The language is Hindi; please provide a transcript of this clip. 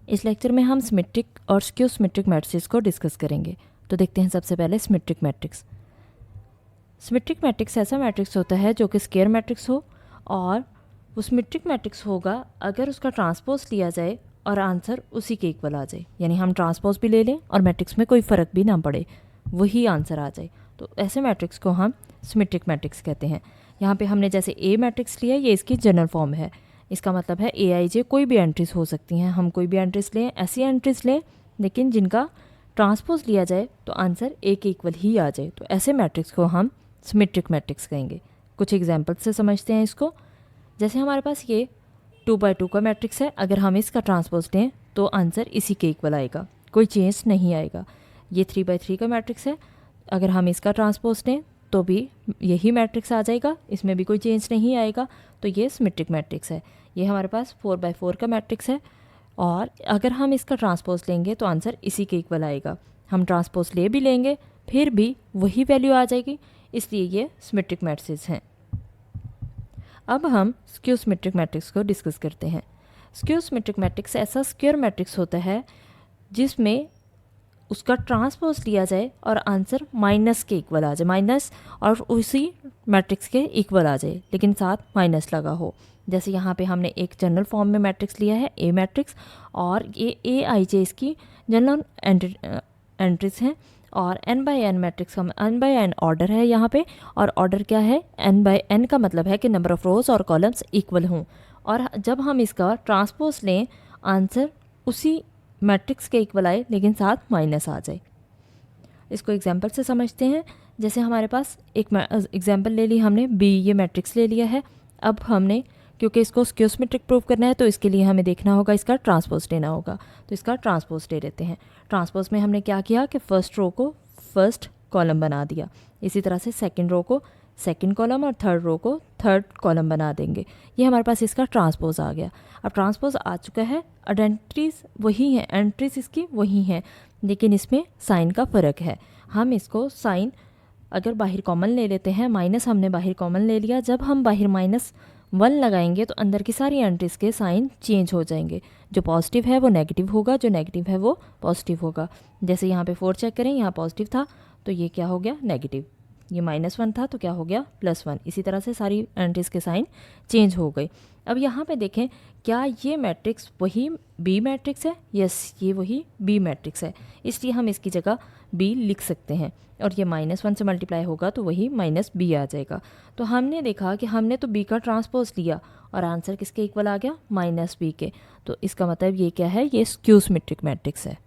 इस लेक्चर में हम सिमेट्रिक और स्क्यू सिमेट्रिक मैट्रिक्स को डिस्कस करेंगे। तो देखते हैं सबसे पहले सिमेट्रिक मैट्रिक्स। सिमेट्रिक मैट्रिक्स ऐसा मैट्रिक्स होता है जो कि स्क्वायर मैट्रिक्स हो, और वो सिमेट्रिक मैट्रिक्स होगा अगर उसका ट्रांसपोज लिया जाए और आंसर उसी के इक्वल आ जाए, यानी हम ट्रांसपोज भी ले लें और मैट्रिक्स में कोई फ़र्क भी ना पड़े, वही आंसर आ जाए। तो ऐसे मैट्रिक्स को हम सिमेट्रिक मैट्रिक्स कहते हैं। यहाँ पे हमने जैसे ए मैट्रिक्स लिया, ये इसकी जनरल फॉर्म है। इसका मतलब है ए आई जे कोई भी एंट्रीज हो सकती हैं, हम कोई भी एंट्रीज लें, ऐसी एंट्रीज लें लेकिन जिनका ट्रांसपोज लिया जाए तो आंसर ए के इक्वल ही आ जाए। तो ऐसे मैट्रिक्स को हम सिमेट्रिक मैट्रिक्स कहेंगे। कुछ एग्जाम्पल से समझते हैं इसको। जैसे हमारे पास ये 2x2 का मैट्रिक्स है, अगर हम इसका ट्रांसपोज लें तो आंसर इसी के इक्वल आएगा, कोई चेंज नहीं आएगा। ये 3x3 का मैट्रिक्स है, अगर हम इसका ट्रांसपोज लें तो भी यही मैट्रिक्स आ जाएगा, इसमें भी कोई चेंज नहीं आएगा। तो ये सिमेट्रिक मैट्रिक्स है। ये हमारे पास 4x4 का मैट्रिक्स है, और अगर हम इसका ट्रांसपोज लेंगे तो आंसर इसी के इक्वल आएगा। हम ट्रांसपोज ले भी लेंगे फिर भी वही वैल्यू आ जाएगी, इसलिए ये सिमेट्रिक मैट्रिक्स हैं। अब हम स्क्यू सिमेट्रिक मैट्रिक्स को डिस्कस करते हैं। स्क्यू सिमेट्रिक मैट्रिक्स ऐसा स्क्वायर मैट्रिक्स होता है जिसमें उसका ट्रांसपोज लिया जाए और आंसर माइनस के इक्वल आ जाए, माइनस और उसी मैट्रिक्स के इक्वल आ जाए लेकिन साथ माइनस लगा हो। जैसे यहाँ पे हमने एक जनरल फॉर्म में मैट्रिक्स लिया है ए मैट्रिक्स, और ये ए आई जे इसकी जनरल एंट्रीज हैं, और n बाई n मैट्रिक्स का n बाई n ऑर्डर है यहाँ पे, और ऑर्डर क्या है, n बाई n का मतलब है कि नंबर ऑफ रोज और कॉलम्स इक्वल हों। और जब हम इसका ट्रांसपोज लें आंसर उसी मैट्रिक्स के इक्वल आए लेकिन साथ माइनस आ जाए। इसको एग्जांपल से समझते हैं। जैसे हमारे पास एक एग्जांपल ले ली हमने, बी ये मैट्रिक्स ले लिया है। अब हमने क्योंकि इसको स्क्यू सिमेट्रिक प्रूव करना है तो इसके लिए हमें देखना होगा, इसका ट्रांसपोज लेना होगा। तो इसका ट्रांसपोज ले लेते हैं। ट्रांसपोज में हमने क्या किया कि फर्स्ट रो को फर्स्ट कॉलम बना दिया, इसी तरह से सेकंड रो को सेकंड कॉलम और थर्ड रो को थर्ड कॉलम बना देंगे। ये हमारे पास इसका ट्रांसपोज आ गया। अब ट्रांसपोज आ चुका है, आइडेंटिटीज वही हैं, एंट्रीज इसकी वही हैं, लेकिन इसमें साइन का फ़र्क है। हम इसको साइन अगर बाहर कॉमन ले लेते हैं, माइनस हमने बाहर कॉमन ले लिया, जब हम बाहर -1 लगाएंगे तो अंदर की सारी एंट्रीज के साइन चेंज हो जाएंगे। जो पॉजिटिव है वो नेगेटिव होगा, जो नेगेटिव है वो पॉजिटिव होगा। जैसे यहाँ पे 4 चेक करें, यहाँ पॉजिटिव था तो ये क्या हो गया, नेगेटिव। ये -1 था तो क्या हो गया, +1। इसी तरह से सारी एंट्रीज के साइन चेंज हो गए। अब यहाँ पे देखें, क्या ये मैट्रिक्स वही बी मैट्रिक्स है? यस, ये वही बी मैट्रिक्स है, इसलिए हम इसकी जगह बी लिख सकते हैं। और ये -1 से मल्टीप्लाई होगा तो वही -b आ जाएगा। तो हमने देखा कि हमने तो b का ट्रांसपोज लिया और आंसर किसके इक्वल आ गया, -b के। तो इसका मतलब ये क्या है, ये स्क्यू सिमेट्रिक मैट्रिक्स है।